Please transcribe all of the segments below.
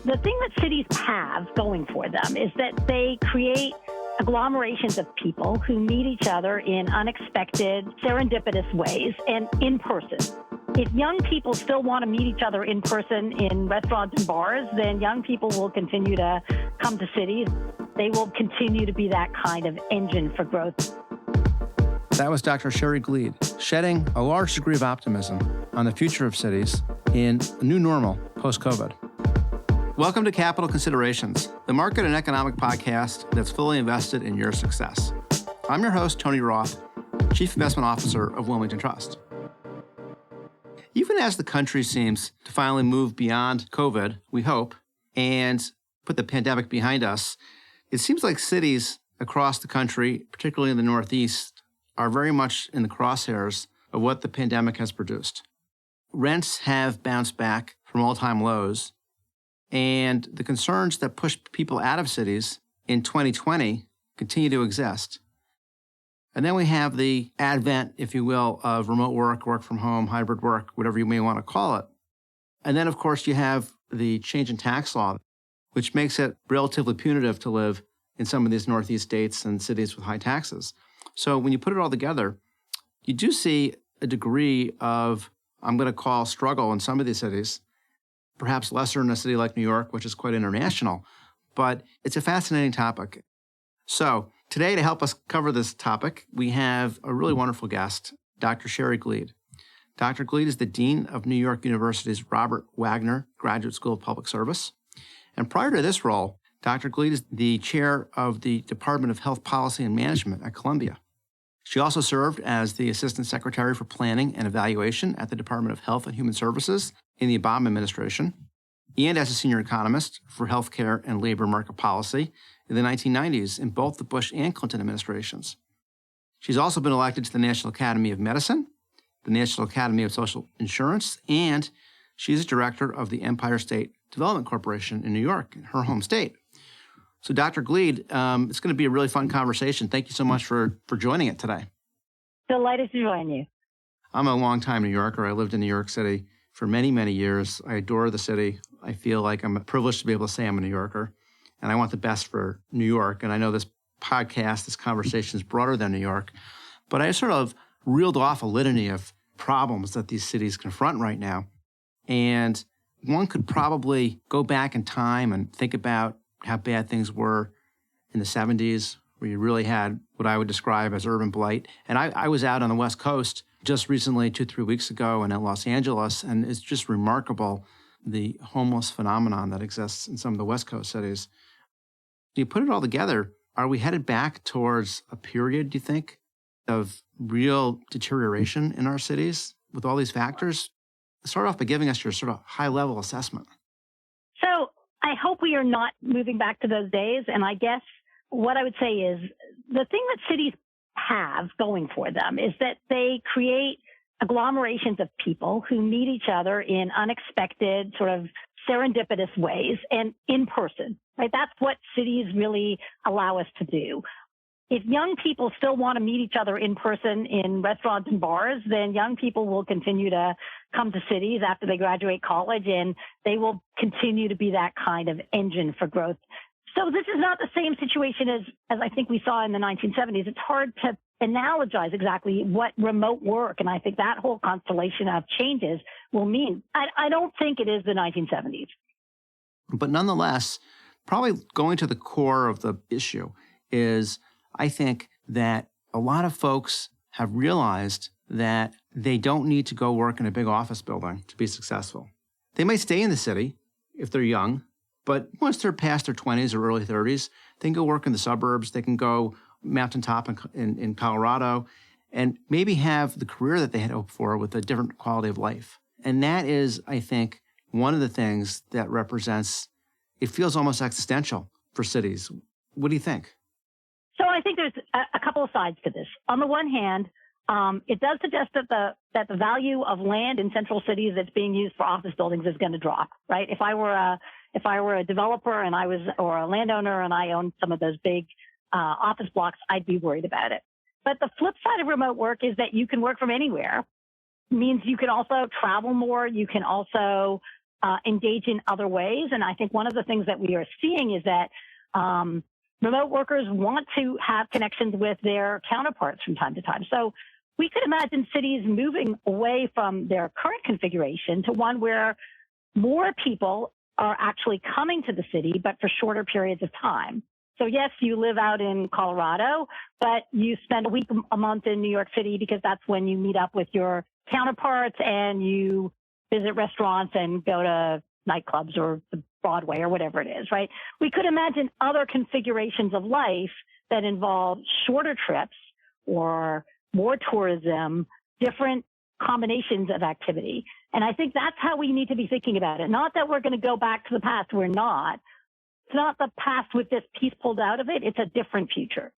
The thing that cities have going for them is that they create agglomerations of people who meet each other in unexpected, serendipitous ways and in person. If young people still want to meet each other in person in restaurants and bars, then young people will continue to come to cities. They will continue to be that kind of engine for growth. That was Dr. Sherry Glied, shedding a large degree of optimism on the future of cities in a new normal post-COVID. Welcome to Capital Considerations, the market and economic podcast that's fully invested in your success. I'm your host, Tony Roth, Chief Investment Officer of Wilmington Trust. Even as the country seems to finally move beyond COVID, we hope, and put the pandemic behind us, it seems like cities across the country, particularly in the Northeast, are very much in the crosshairs of what the pandemic has produced. Rents have bounced back from all-time lows, and the concerns that pushed people out of cities in 2020 continue to exist. And then we have the advent, if you will, of remote work, work from home, hybrid work, whatever you may want to call it. And then, of course, you have the change in tax law, which makes it relatively punitive to live in some of these Northeast states and cities with high taxes. So when you put it all together, you do see a degree of, I'm going to call, struggle in some of these cities, perhaps lesser in a city like New York, which is quite international, but it's a fascinating topic. So today, to help us cover this topic, we have a really wonderful guest, Dr. Sherry Glied. Dr. Glied is the Dean of New York University's Robert Wagner Graduate School of Public Service. And prior to this role, Dr. Glied is the chair of the Department of Health Policy and Management at Columbia. She also served as the Assistant Secretary for Planning and Evaluation at the Department of Health and Human Services in the Obama administration, and as a senior economist for healthcare and labor market policy in the 1990s in both the Bush and Clinton administrations. She's also been elected to the National Academy of Medicine, the National Academy of Social Insurance, and she's director of the Empire State Development Corporation in New York, her home state. So Dr. Glied, it's going to be a really fun conversation. Thank you so much for joining it today. Delighted to join you. I'm a longtime New Yorker. I lived in New York City for many, many years. I adore the city. I feel like I'm privileged to be able to say I'm a New Yorker, and I want the best for New York. And I know this podcast, this conversation is broader than New York, but I sort of reeled off a litany of problems that these cities confront right now. And one could probably go back in time and think about how bad things were in the 70s, where you really had what I would describe as urban blight. And I was out on the West Coast just recently, 2-3 weeks ago, and in Los Angeles, and it's just remarkable, the homeless phenomenon that exists in some of the West Coast cities. You put it all together, are we headed back towards a period, do you think, of real deterioration in our cities with all these factors? Start off by giving us your sort of high-level assessment. So I hope we are not moving back to those days. And I guess what I would say is the thing that cities have going for them is that they create agglomerations of people who meet each other in unexpected, sort of serendipitous ways and in person, right? That's what cities really allow us to do. If young people still want to meet each other in person in restaurants and bars, then young people will continue to come to cities after they graduate college, and they will continue to be that kind of engine for growth. So this is not the same situation as I think we saw in the 1970s. It's hard to analogize exactly what remote work, and I think that whole constellation of changes will mean. I don't think it is the 1970s. But nonetheless, probably going to the core of the issue is, I think that a lot of folks have realized that they don't need to go work in a big office building to be successful. They might stay in the city if they're young, but once they're past their 20s or early 30s, they can go work in the suburbs. They can go mountaintop in Colorado and maybe have the career that they had hoped for with a different quality of life. And that is, I think, one of the things that represents, it feels almost existential for cities. What do you think? So I think there's a couple of sides to this. On the one hand, it does suggest that the value of land in central cities that's being used for office buildings is going to drop, right? If I were a developer or a landowner and I owned some of those big office blocks, I'd be worried about it. But the flip side of remote work is that you can work from anywhere. It means you can also travel more. You can also engage in other ways. And I think one of the things that we are seeing is that remote workers want to have connections with their counterparts from time to time. So we could imagine cities moving away from their current configuration to one where more people are actually coming to the city, but for shorter periods of time. So yes, you live out in Colorado, but you spend a week, a month in New York City because that's when you meet up with your counterparts and you visit restaurants and go to nightclubs or the Broadway or whatever it is, right? We could imagine other configurations of life that involve shorter trips or more tourism, different combinations of activity. And I think that's how we need to be thinking about it. Not that we're going to go back to the past. We're not. It's not the past with this piece pulled out of it. It's a different future.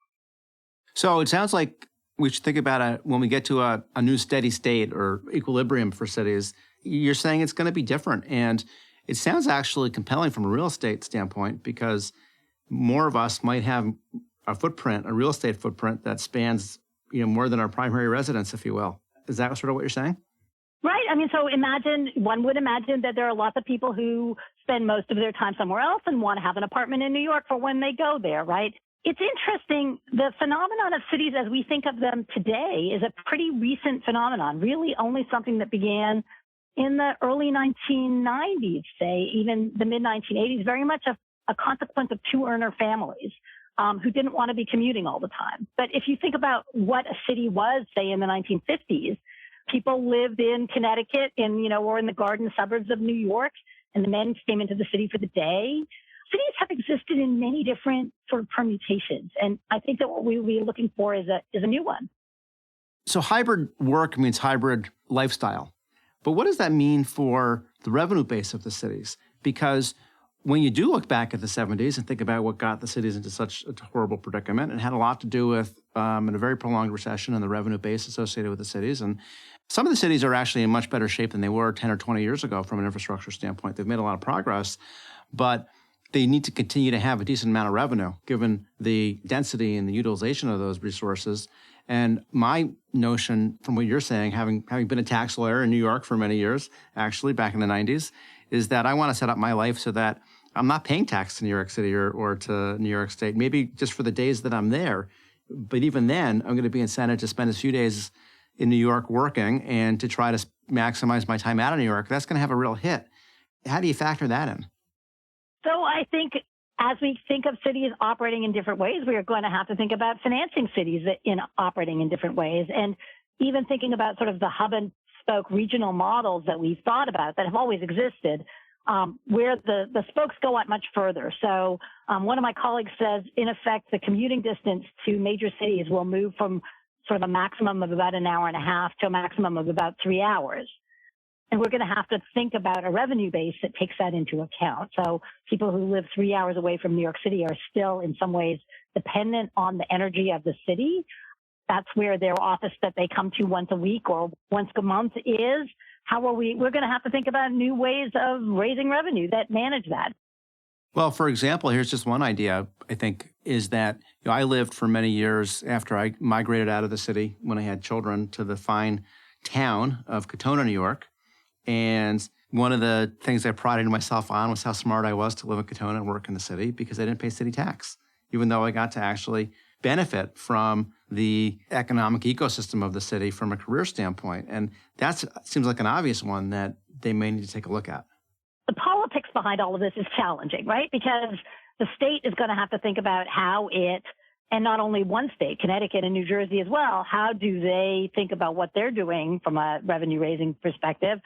So it sounds like we should think about it when we get to a new steady state or equilibrium for cities. You're saying it's going to be different. And it sounds actually compelling from a real estate standpoint because more of us might have a real estate footprint that spans, more than our primary residence, if you will. Is that sort of what you're saying? Right. I mean, so one would imagine that there are lots of people who spend most of their time somewhere else and want to have an apartment in New York for when they go there, right? It's interesting. The phenomenon of cities as we think of them today is a pretty recent phenomenon, really only something that began in the early 1990s, say, even the mid-1980s, very much a consequence of two-earner families who didn't want to be commuting all the time. But if you think about what a city was, say, in the 1950s, people lived in Connecticut or in the garden suburbs of New York, and the men came into the city for the day. Cities have existed in many different sort of permutations. And I think that what we'll be looking for is a new one. So hybrid work means hybrid lifestyle. But what does that mean for the revenue base of the cities? Because when you do look back at the 70s and think about what got the cities into such a horrible predicament, it had a lot to do with a very prolonged recession and the revenue base associated with the cities. And some of the cities are actually in much better shape than they were 10 or 20 years ago from an infrastructure standpoint. They've made a lot of progress, but they need to continue to have a decent amount of revenue given the density and the utilization of those resources. And my notion from what you're saying, having been a tax lawyer in New York for many years, actually back in the 90s, is that I want to set up my life so that I'm not paying tax to New York City or to New York State, maybe just for the days that I'm there. But even then, I'm going to be incented to spend a few days in New York working and to try to maximize my time out of New York. That's going to have a real hit. How do you factor that in? So I think as we think of cities operating in different ways, we are going to have to think about financing cities in operating in different ways. And even thinking about sort of the hub and spoke regional models that we've thought about that have always existed, where the spokes go out much further. So one of my colleagues says, in effect, the commuting distance to major cities will move from sort of a maximum of about an hour and a half to a maximum of about 3 hours. And we're going to have to think about a revenue base that takes that into account. So people who live 3 hours away from New York City are still in some ways dependent on the energy of the city. That's where their office that they come to once a week or once a month is. We're going to have to think about new ways of raising revenue that manage that. Well, for example, here's just one idea, I think, is that I lived for many years after I migrated out of the city when I had children to the fine town of Katona, New York. And one of the things I prided myself on was how smart I was to live in Katona and work in the city because I didn't pay city tax, even though I got to actually benefit from the economic ecosystem of the city from a career standpoint. And that seems like an obvious one that they may need to take a look at. The politics behind all of this is challenging, right? Because the state is going to have to think about how and not only one state, Connecticut and New Jersey as well, how do they think about what they're doing from a revenue raising perspective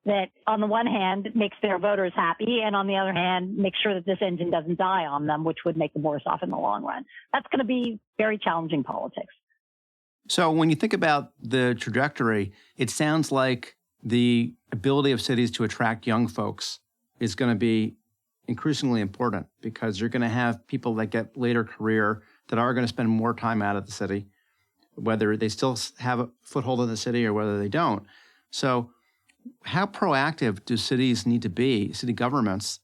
that on the one hand makes their voters happy and on the other hand makes sure that this engine doesn't die on them, which would make them worse off in the long run. That's going to be very challenging politics. So when you think about the trajectory, it sounds like the ability of cities to attract young folks is going to be increasingly important because you're going to have people that get later career that are going to spend more time out of the city, whether they still have a foothold in the city or whether they don't. So how proactive do cities need to be, city governments,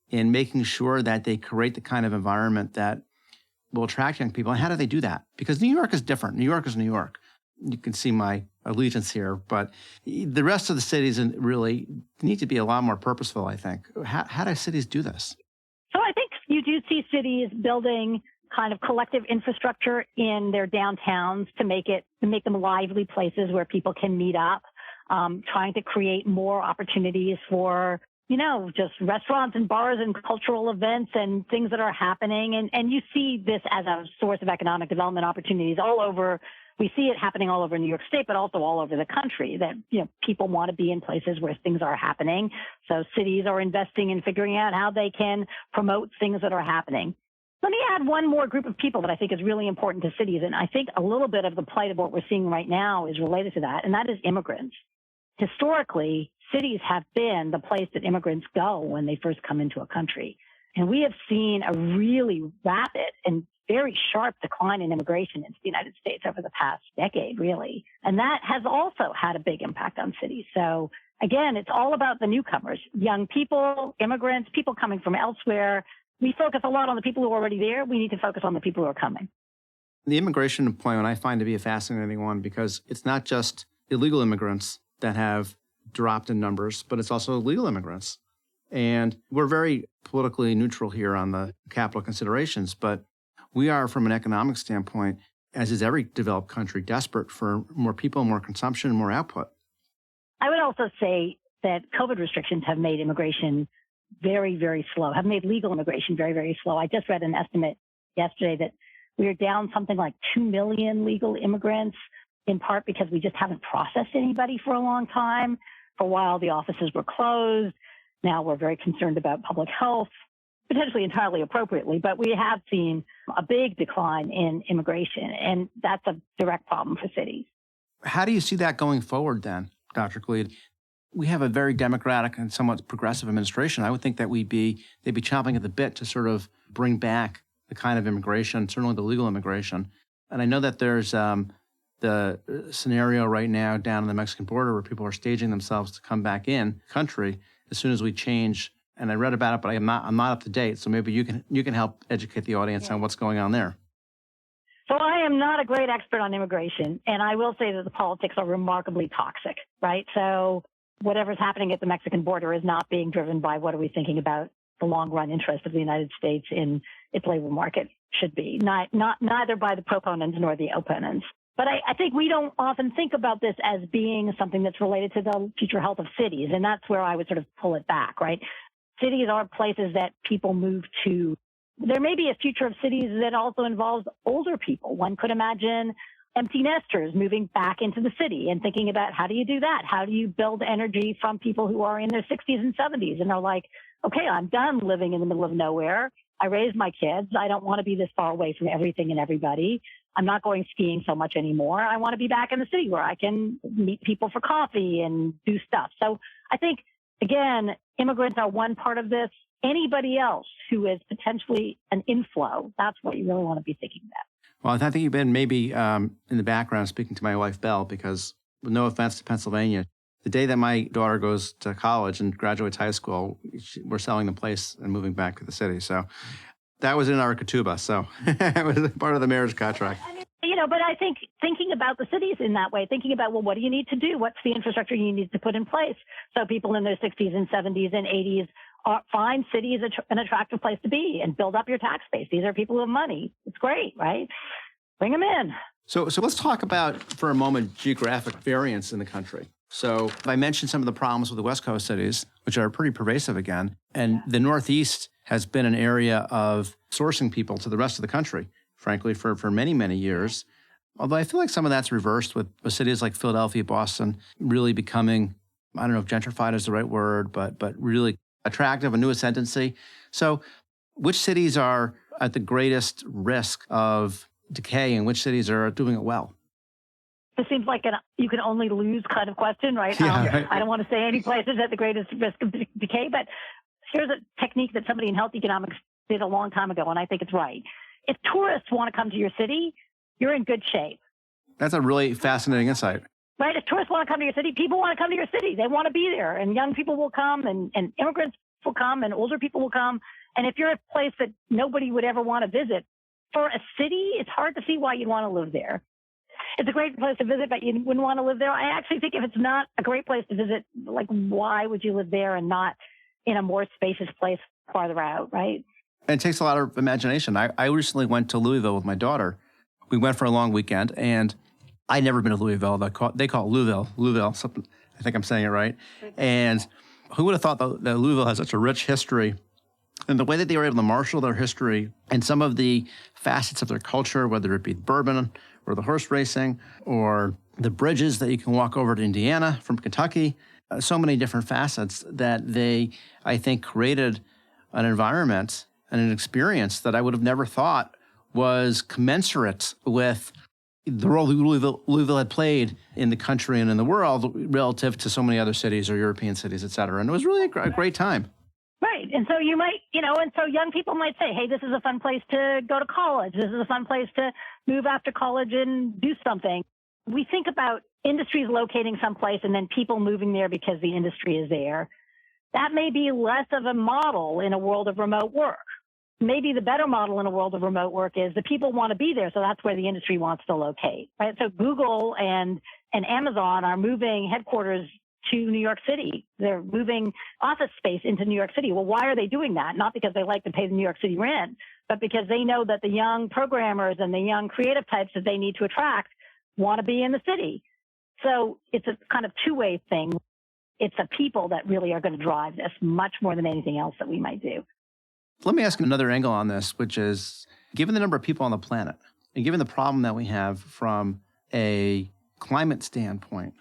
in making sure that they create the kind of environment that will attract young people? And how do they do that? Because New York is different. New York is New York. You can see my allegiance here, but the rest of the cities really need to be a lot more purposeful, I think. How do cities do this? So I think you do see cities building kind of collective infrastructure in their downtowns to make them lively places where people can meet up, trying to create more opportunities for, just restaurants and bars and cultural events and things that are happening. And you see this as a source of economic development opportunities all over. We see it happening all over New York State, but also all over the country, that, people want to be in places where things are happening. So cities are investing in figuring out how they can promote things that are happening. Let me add one more group of people that I think is really important to cities. And I think a little bit of the plight of what we're seeing right now is related to that, and that is immigrants. Historically, cities have been the place that immigrants go when they first come into a country. And we have seen a really rapid and very sharp decline in immigration into the United States over the past decade, really. And that has also had a big impact on cities. So again, it's all about the newcomers, young people, immigrants, people coming from elsewhere. We focus a lot on the people who are already there. We need to focus on the people who are coming. The immigration employment I find to be a fascinating one because it's not just illegal immigrants that have dropped in numbers, but it's also legal immigrants. And we're very politically neutral here on the capital considerations, but we are, from an economic standpoint, as is every developed country, desperate for more people, more consumption, more output. I would also say that COVID restrictions have made immigration very, very slow, have made legal immigration very, very slow. I just read an estimate yesterday that we are down something like 2 million legal immigrants, in part because we just haven't processed anybody for a long time. For a while, the offices were closed. Now we're very concerned about public health, potentially entirely appropriately, but we have seen a big decline in immigration, and that's a direct problem for cities. How do you see that going forward then, Dr. Glied? We have a very democratic and somewhat progressive administration. I would think that they'd be chomping at the bit to sort of bring back the kind of immigration, certainly the legal immigration. And I know that there's the scenario right now down on the Mexican border where people are staging themselves to come back in country as soon as we change. And I read about it, but I'm not up to date. So maybe you can help educate the audience on what's going on there. So I am not a great expert on immigration, and I will say that the politics are remarkably toxic, right? So whatever's happening at the Mexican border is not being driven by what are we thinking about the long-run interest of the United States in its labor market should be, neither by the proponents nor the opponents. But I think we don't often think about this as being something that's related to the future health of cities, and that's where I would sort of pull it back, right? Cities are places that people move to. There may be a future of cities that also involves older people. One could imagine empty nesters moving back into the city and thinking about how do you do that? How do you build energy from people who are in their 60s and 70s and are like, okay, I'm done living in the middle of nowhere. I raised my kids. I don't want to be this far away from everything and everybody. I'm not going skiing so much anymore. I want to be back in the city where I can meet people for coffee and do stuff. So I think, again, immigrants are one part of this. Anybody else who is potentially an inflow, that's what you really want to be thinking about. Well, I think you've been maybe in the background speaking to my wife, Belle, because with no offense to Pennsylvania, the day that my daughter goes to college and graduates high school, we're selling the place and moving back to the city. So that was in our ketubah. So it was part of the marriage contract. But I think thinking about the cities in that way, thinking about, well, what do you need to do? What's the infrastructure you need to put in place so people in their 60s and 70s and 80s find cities an attractive place to be and build up your tax base. These are people who have money. It's great, right? Bring them in. So let's talk about, for a moment, geographic variance in the country. So I mentioned some of the problems with the West Coast cities, which are pretty pervasive again. And the Northeast has been an area of sourcing people to the rest of the country, frankly, for many, many years. Although I feel like some of that's reversed with cities like Philadelphia, Boston, really becoming, I don't know if gentrified is the right word, but really attractive, a new ascendancy. So which cities are at the greatest risk of decay and which cities are doing it well? This seems like you can only lose kind of question, right? Yeah. I don't want to say any places at the greatest risk of decay, but here's a technique that somebody in health economics did a long time ago, and I think it's right. If tourists want to come to your city, you're in good shape. That's a really fascinating insight. Right? If tourists want to come to your city, people want to come to your city. They want to be there, and young people will come, and immigrants will come, and older people will come. And if you're a place that nobody would ever want to visit, for a city, it's hard to see why you'd want to live there. it's a great place to visit, but you wouldn't want to live there. I actually think if it's not a great place to visit, like, why would you live there and not in a more spacious place farther out, right? And it takes a lot of imagination. I recently went to Louisville with my daughter. We went for a long weekend, and I'd never been to Louisville. They call it Louisville. Something, I think I'm saying it right. And who would have thought that Louisville has such a rich history? And the way that they were able to marshal their history and some of the facets of their culture, whether it be bourbon or the horse racing or the bridges that you can walk over to Indiana from Kentucky, so many different facets that they, I think, created an environment and an experience that I would have never thought was commensurate with the role Louisville had played in the country and in the world relative to so many other cities or European cities, et cetera. And it was really a great time. Right. And so you might, and so young people might say, hey, this is a fun place to go to college. This is a fun place to move after college and do something. We think about industries locating someplace and then people moving there because the industry is there. That may be less of a model in a world of remote work. Maybe the better model in a world of remote work is the people want to be there, so that's where the industry wants to locate, right? So Google and Amazon are moving headquarters to New York City. They're moving office space into New York City. Well, why are they doing that? Not because they like to pay the New York City rent, but because they know that the young programmers and the young creative types that they need to attract want to be in the city. So it's a kind of two-way thing. It's the people that really are going to drive this much more than anything else that we might do. Let me ask another angle on this, which is, given the number of people on the planet and given the problem that we have from a climate standpoint,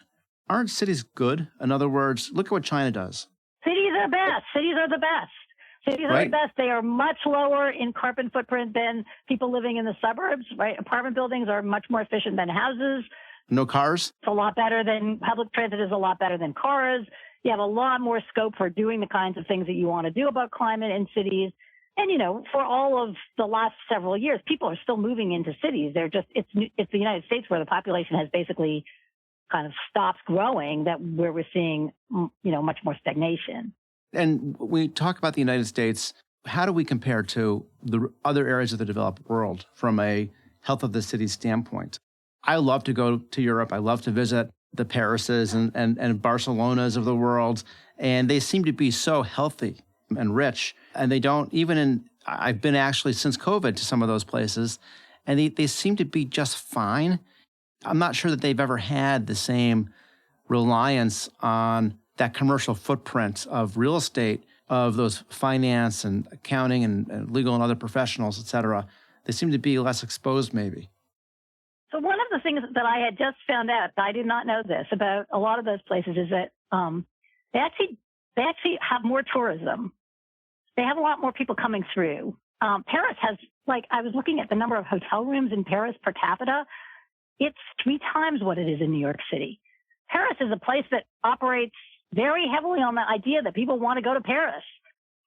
aren't cities good? In other words, look at what China does. Cities are best. Cities are the best. Cities are the best. They are much lower in carbon footprint than people living in the suburbs, right? Apartment buildings are much more efficient than houses. No cars? It's a lot better than public transit is a lot better than cars. You have a lot more scope for doing the kinds of things that you want to do about climate in cities. And, for all of the last several years, people are still moving into cities. It's the United States where the population has basically kind of stopped growing, where we're seeing, much more stagnation. And we talk about the United States. How do we compare to the other areas of the developed world from a health of the city standpoint? I love to go to Europe. I love to visit the Parises and Barcelonas of the world. And they seem to be so healthy and rich. And they don't, I've been actually since COVID to some of those places, and they seem to be just fine. I'm not sure that they've ever had the same reliance on that commercial footprint of real estate, of those finance and accounting and legal and other professionals, et cetera. They seem to be less exposed maybe. So one of the things that I had just found out, I did not know this about a lot of those places, is that they actually have more tourism. They have a lot more people coming through. Paris has, I was looking at the number of hotel rooms in Paris per capita. It's 3 times what it is in New York City. Paris is a place that operates very heavily on the idea that people want to go to Paris.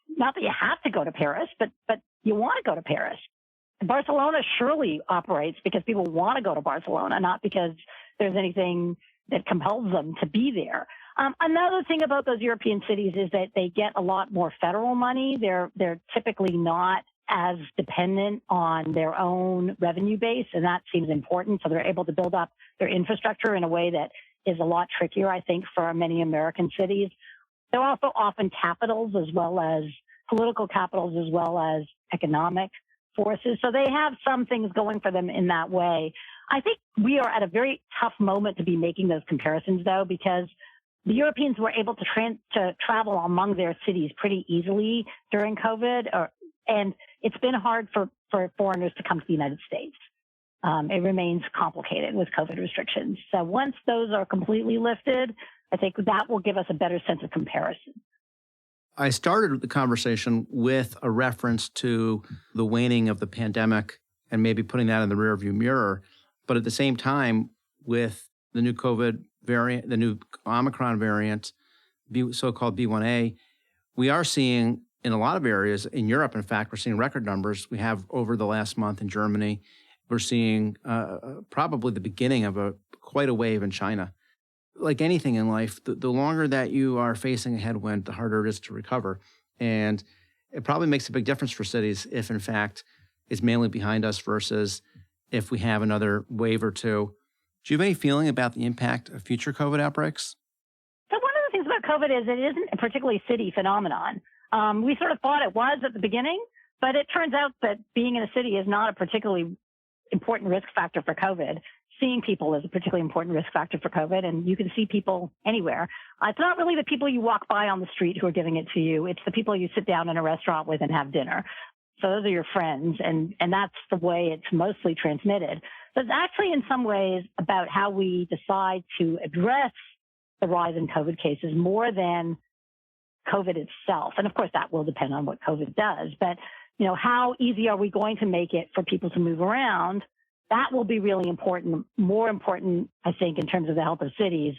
Not that you have to go to Paris, but you want to go to Paris. Barcelona surely operates because people want to go to Barcelona, not because there's anything that compels them to be there. Another thing about those European cities is that they get a lot more federal money. They're typically not as dependent on their own revenue base, and that seems important. So they're able to build up their infrastructure in a way that is a lot trickier, I think, for many American cities. They're also often capitals as well as political capitals as well as economic forces. So they have some things going for them in that way. I think we are at a very tough moment to be making those comparisons, though, because the Europeans were able to travel among their cities pretty easily during COVID, and it's been hard for foreigners to come to the United States. It remains complicated with COVID restrictions. So once those are completely lifted, I think that will give us a better sense of comparison. I started the conversation with a reference to the waning of the pandemic and maybe putting that in the rearview mirror. But at the same time, with the new COVID variant, the new Omicron variant, so-called B1A, we are seeing in a lot of areas in Europe, in fact, we're seeing record numbers. We have over the last month in Germany. We're seeing probably the beginning of quite a wave in China. Like anything in life, the longer that you are facing a headwind, the harder it is to recover. And it probably makes a big difference for cities if, in fact, it's mainly behind us versus if we have another wave or two Do you have any feeling about the impact of future COVID outbreaks? So one of the things about COVID is it isn't a particularly city phenomenon. We sort of thought it was at the beginning, but it turns out that being in a city is not a particularly important risk factor for COVID. Seeing people is a particularly important risk factor for COVID, and you can see people anywhere. It's not really the people you walk by on the street who are giving it to you. It's the people you sit down in a restaurant with and have dinner. So those are your friends, and that's the way it's mostly transmitted. But it's actually in some ways about how we decide to address the rise in COVID cases more than COVID itself. And of course, that will depend on what COVID does. But, how easy are we going to make it for people to move around? That will be really important, more important, I think, in terms of the health of cities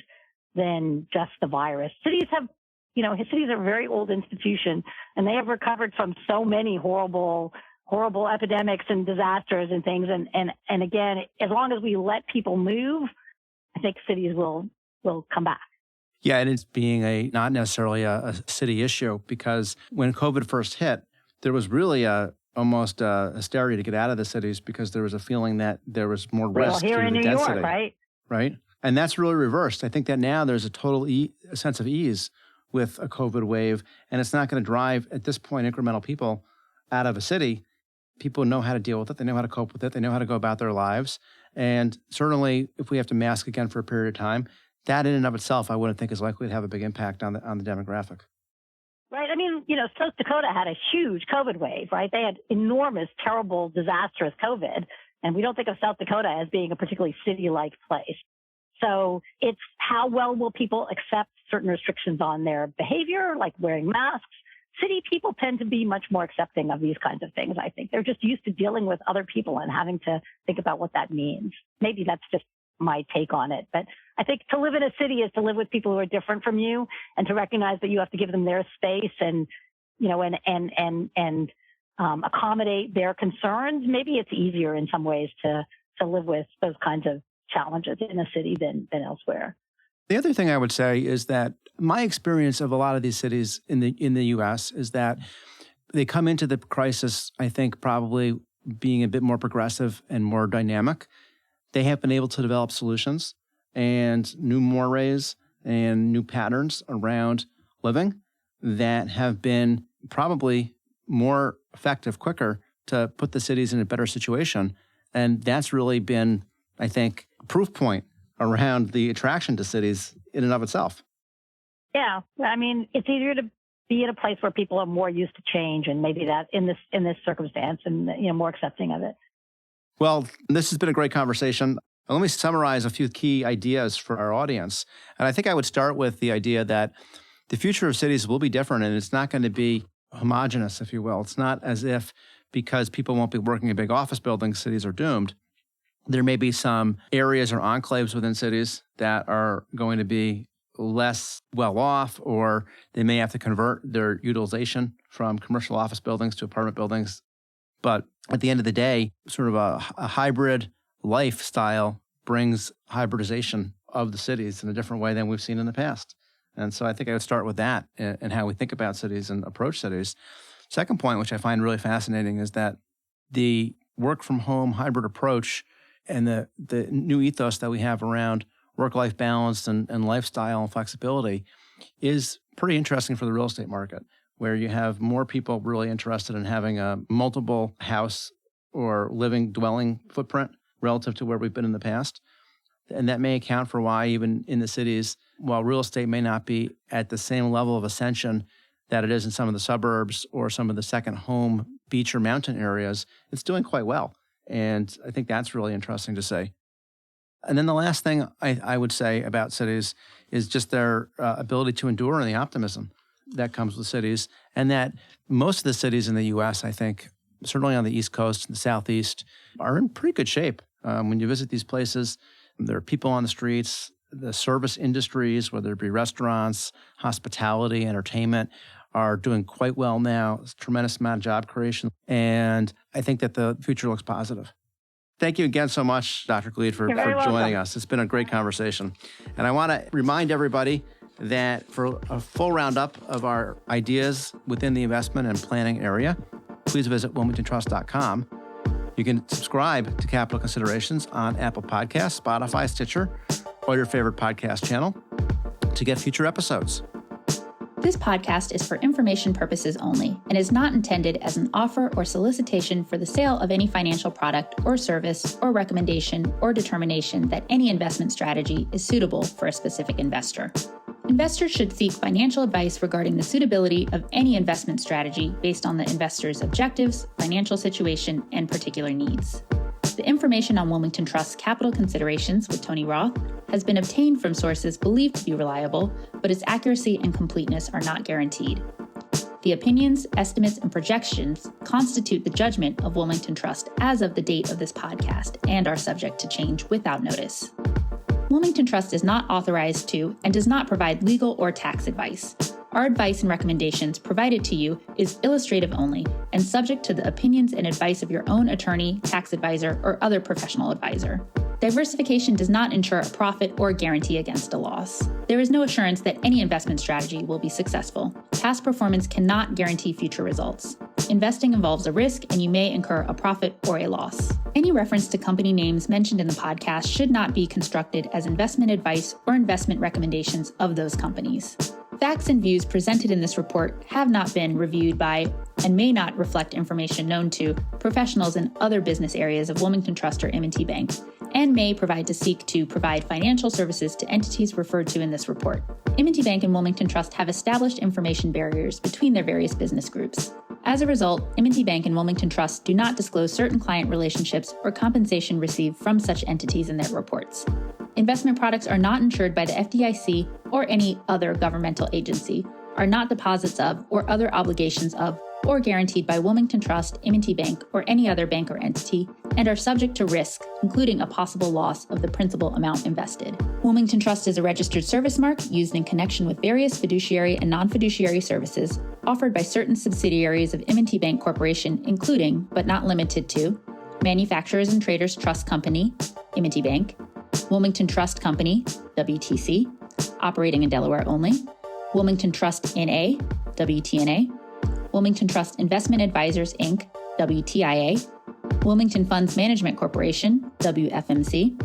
than just the virus. Cities have, cities are a very old institution, and they have recovered from so many horrible epidemics and disasters and things. And again, as long as we let people move, I think cities will come back. Yeah, and it's being not necessarily a city issue, because when COVID first hit, there was really almost hysteria to get out of the cities because there was a feeling that there was more risk here due to in the New density. York, Right? And that's really reversed. I think that now there's a total sense of ease with a COVID wave, and it's not going to drive, at this point, incremental people out of a city. People know how to deal with it. They know how to cope with it. They know how to go about their lives. And certainly, if we have to mask again for a period of time, that in and of itself, I wouldn't think is likely to have a big impact on the demographic. Right. I mean, South Dakota had a huge COVID wave, right? They had enormous, terrible, disastrous COVID. And we don't think of South Dakota as being a particularly city-like place. So it's how well will people accept certain restrictions on their behavior, like wearing masks. City people tend to be much more accepting of these kinds of things, I think. They're just used to dealing with other people and having to think about what that means. Maybe that's just my take on it. But I think to live in a city is to live with people who are different from you and to recognize that you have to give them their space and, accommodate their concerns. Maybe it's easier in some ways to live with those kinds of challenges in a city than elsewhere. The other thing I would say is that my experience of a lot of these cities in the U.S. is that they come into the crisis, I think, probably being a bit more progressive and more dynamic. They have been able to develop solutions and new mores and new patterns around living that have been probably more effective, quicker to put the cities in a better situation. And that's really been, I think, a proof point around the attraction to cities in and of itself. Yeah. I mean, it's easier to be in a place where people are more used to change, and maybe that in this circumstance, and more accepting of it. Well, this has been a great conversation. Let me summarize a few key ideas for our audience. And I think I would start with the idea that the future of cities will be different, and it's not going to be homogenous, if you will. It's not as if because people won't be working in big office buildings, cities are doomed. There may be some areas or enclaves within cities that are going to be less well off, or they may have to convert their utilization from commercial office buildings to apartment buildings. But at the end of the day, sort of a hybrid lifestyle brings hybridization of the cities in a different way than we've seen in the past. And so I think I would start with that and how we think about cities and approach cities. Second point, which I find really fascinating, is that the work from home hybrid approach and the new ethos that we have around work-life balance and lifestyle and flexibility is pretty interesting for the real estate market, where you have more people really interested in having a multiple house or living dwelling footprint relative to where we've been in the past. And that may account for why even in the cities, while real estate may not be at the same level of ascension that it is in some of the suburbs or some of the second home beach or mountain areas, it's doing quite well. And I think that's really interesting to say. And then the last thing I would say about cities is just their ability to endure and the optimism that comes with cities. And that most of the cities in the U.S., I think, certainly on the East Coast and the Southeast, are in pretty good shape. When you visit these places, there are people on the streets, the service industries, whether it be restaurants, hospitality, entertainment, are doing quite well now. There's a tremendous amount of job creation. And I think that the future looks positive. Thank you again so much, Dr. Glied, for joining us. It's been a great conversation. And I want to remind everybody that for a full roundup of our ideas within the investment and planning area, please visit WilmingtonTrust.com. You can subscribe to Capital Considerations on Apple Podcasts, Spotify, Stitcher, or your favorite podcast channel to get future episodes. This podcast is for information purposes only and is not intended as an offer or solicitation for the sale of any financial product or service or recommendation or determination that any investment strategy is suitable for a specific investor. Investors should seek financial advice regarding the suitability of any investment strategy based on the investor's objectives, financial situation, and particular needs. The information on Wilmington Trust's capital considerations with Tony Roth has been obtained from sources believed to be reliable, but its accuracy and completeness are not guaranteed. The opinions, estimates, and projections constitute the judgment of Wilmington Trust as of the date of this podcast and are subject to change without notice. Wilmington Trust is not authorized to and does not provide legal or tax advice. Our advice and recommendations provided to you is illustrative only and subject to the opinions and advice of your own attorney, tax advisor, or other professional advisor. Diversification does not ensure a profit or guarantee against a loss. There is no assurance that any investment strategy will be successful. Past performance cannot guarantee future results. Investing involves a risk, and you may incur a profit or a loss. Any reference to company names mentioned in the podcast should not be construed as investment advice or investment recommendations of those companies. Facts and views presented in this report have not been reviewed by and may not reflect information known to professionals in other business areas of Wilmington Trust or M&T Bank, and may seek to provide financial services to entities referred to in this report. M&T Bank and Wilmington Trust have established information barriers between their various business groups. As a result, M&T Bank and Wilmington Trust do not disclose certain client relationships or compensation received from such entities in their reports. Investment products are not insured by the FDIC or any other governmental agency, are not deposits of or other obligations of or guaranteed by Wilmington Trust, M&T Bank, or any other bank or entity, and are subject to risk, including a possible loss of the principal amount invested. Wilmington Trust is a registered service mark used in connection with various fiduciary and non-fiduciary services offered by certain subsidiaries of M&T Bank Corporation, including, but not limited to, Manufacturers and Traders Trust Company, M&T Bank, Wilmington Trust Company, WTC, operating in Delaware only, Wilmington Trust N.A., WTNA, Wilmington Trust Investment Advisors, Inc., WTIA, Wilmington Funds Management Corporation, WFMC,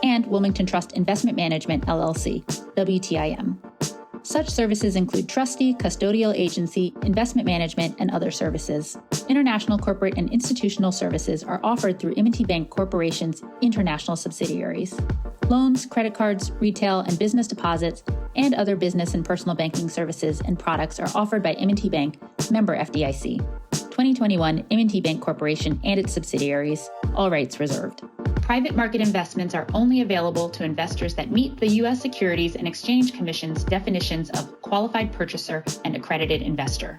and Wilmington Trust Investment Management, LLC, WTIM. Such services include trustee, custodial agency, investment management, and other services. International corporate and institutional services are offered through M&T Bank Corporation's international subsidiaries. Loans, credit cards, retail and business deposits, and other business and personal banking services and products are offered by M&T Bank, member FDIC. 2021 M&T Bank Corporation and its subsidiaries, all rights reserved. Private market investments are only available to investors that meet the U.S. Securities and Exchange Commission's definitions of qualified purchaser and accredited investor.